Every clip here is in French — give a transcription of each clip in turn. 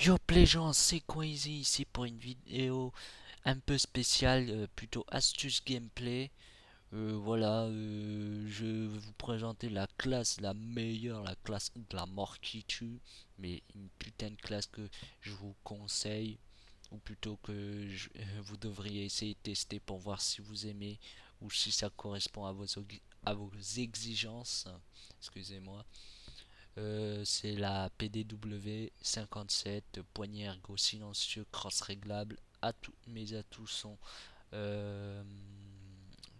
Yo les gens, c'est Quasi ici pour une vidéo un peu spéciale, plutôt astuce gameplay. Je vais vous présenter la classe la meilleure, la classe de la mort qui tue, mais une putain de classe que je vous conseille, ou plutôt que vous devriez essayer de tester pour voir si vous aimez ou si ça correspond à vos exigences. Excusez-moi. C'est la PDW 57, poignée ergo silencieux, cross réglable. Mes atouts sont. euh,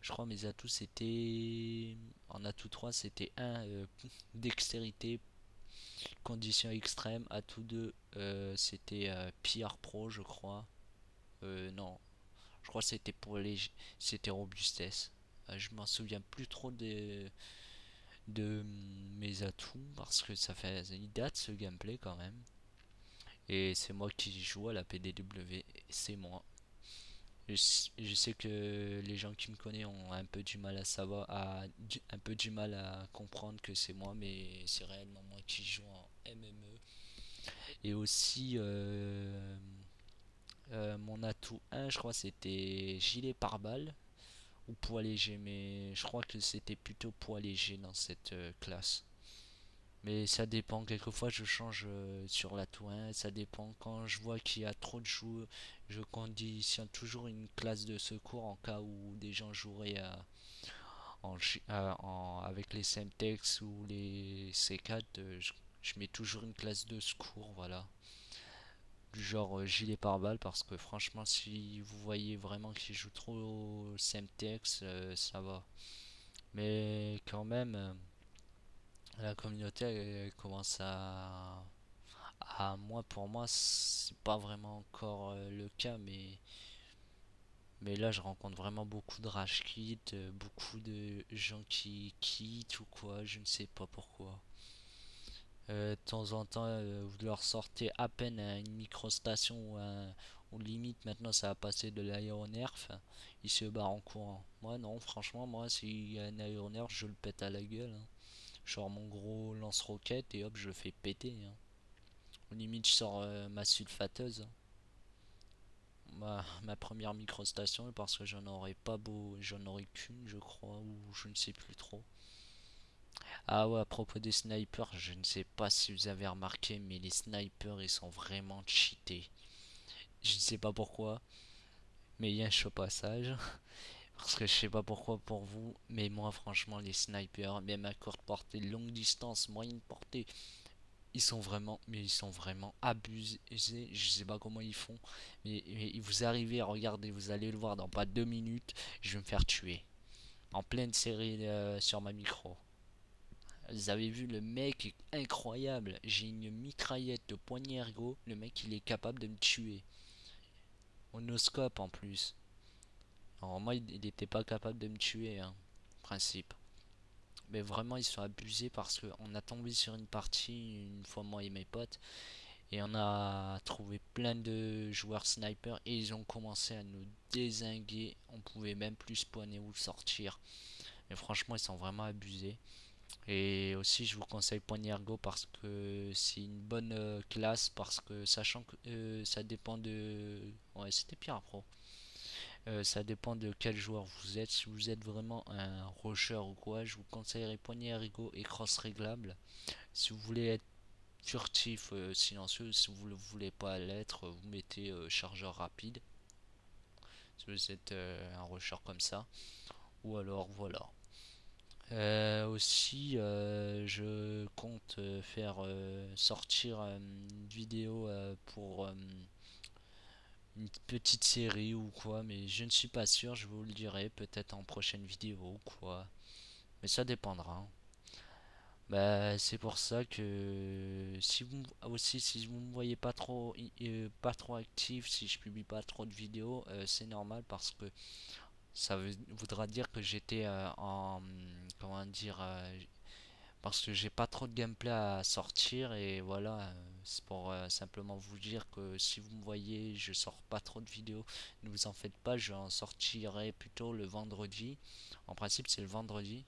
je crois mes atouts c'était. En atout 3 c'était un dextérité, condition extrême. Atout 2 c'était PR Pro, je crois. Non, je crois que c'était pour les. C'était robustesse. Je m'en souviens plus trop de mes atouts parce que ça fait il date ce gameplay quand même, et c'est moi qui joue à la PDW, c'est moi. Je sais que les gens qui me connaissent ont un peu du mal à savoir, un peu du mal à comprendre que c'est moi, mais c'est réellement moi qui joue en MME. Et aussi mon atout 1, je crois c'était gilet pare-balles ou poids léger, mais je crois que c'était plutôt poids léger dans cette classe. Mais ça dépend, quelquefois je change sur la tour 1, ça dépend. Quand je vois qu'il y a trop de joueurs, je conditionne toujours une classe de secours en cas où des gens joueraient avec les Semtex ou les C4. Je mets toujours une classe de secours, voilà. Du genre gilet pare-balles, parce que franchement, si vous voyez vraiment qu'il joue trop au Semtex, ça va. Mais quand même, la communauté elle commence moi, pour moi, c'est pas vraiment encore le cas, mais là, je rencontre vraiment beaucoup de rage quit, beaucoup de gens qui quittent ou quoi, je ne sais pas pourquoi. De temps en temps, vous leur sortez à peine une microstation ou limite maintenant ça a passé de l'aéronerf, ils se barrent en courant. Moi, non, franchement, moi, s'il y a un aéronerf, je le pète à la gueule, hein. Genre mon gros lance-roquette et hop, je le fais péter, hein. Limite, je sors ma sulfateuse, hein. Ma première microstation, parce que j'en aurais qu'une, je crois, ou je ne sais plus trop. Ah ouais, à propos des snipers, je ne sais pas si vous avez remarqué, mais les snipers ils sont vraiment cheatés. Je ne sais pas pourquoi, mais il y a un chaud passage. Parce que je sais pas pourquoi pour vous, mais moi franchement les snipers, même à courte portée, longue distance, moyenne portée, ils sont vraiment abusés. Je sais pas comment ils font, mais vous arrivez à regarder, vous allez le voir dans pas 2 minutes, je vais me faire tuer en pleine série sur ma micro. Vous avez vu, le mec est incroyable. J'ai une mitraillette de poignée ergo, le mec il est capable de me tuer. Monoscope en plus. Alors moi il était pas capable de me tuer, hein, principe. Mais vraiment ils sont abusés, parce qu'on a tombé sur une partie une fois, moi et mes potes, et on a trouvé plein de joueurs snipers et ils ont commencé à nous dézinguer. On pouvait même plus spawner ou sortir. Mais franchement, ils sont vraiment abusés. Et aussi, je vous conseille Poignargo parce que c'est une bonne classe. Parce que sachant que ça dépend de. Ouais, c'était Pierre Pro. Ça dépend de quel joueur vous êtes. Si vous êtes vraiment un rusher ou quoi, je vous conseillerais Poignargo et cross réglable. Si vous voulez être furtif, silencieux, si vous ne voulez pas l'être, vous mettez chargeur rapide. Si vous êtes un rusher comme ça. Ou alors voilà. Aussi, je compte faire sortir une vidéo pour une petite série ou quoi, mais je ne suis pas sûr, je vous le dirai peut-être en prochaine vidéo ou quoi. Mais ça dépendra, hein. Bah, c'est pour ça que si vous me voyez pas trop actif, si je publie pas trop de vidéos, c'est normal, parce que voudra dire que j'étais en comment dire, parce que j'ai pas trop de gameplay à sortir, et voilà, c'est pour simplement vous dire que si vous me voyez je sors pas trop de vidéos, ne vous en faites pas, je en sortirai plutôt le vendredi. En principe c'est le vendredi.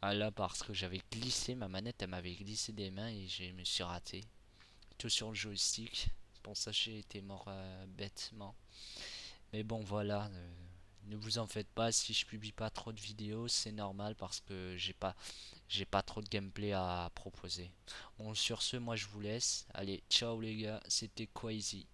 Ah là, parce que j'avais glissé ma manette, elle m'avait glissé des mains et je me suis raté tout sur le joystick. pour ça que j'ai été mort bêtement. Mais bon, voilà. Ne vous en faites pas si je publie pas trop de vidéos, c'est normal parce que j'ai pas trop de gameplay à proposer. Bon, sur ce, moi je vous laisse. Allez, ciao les gars, c'était Quasi.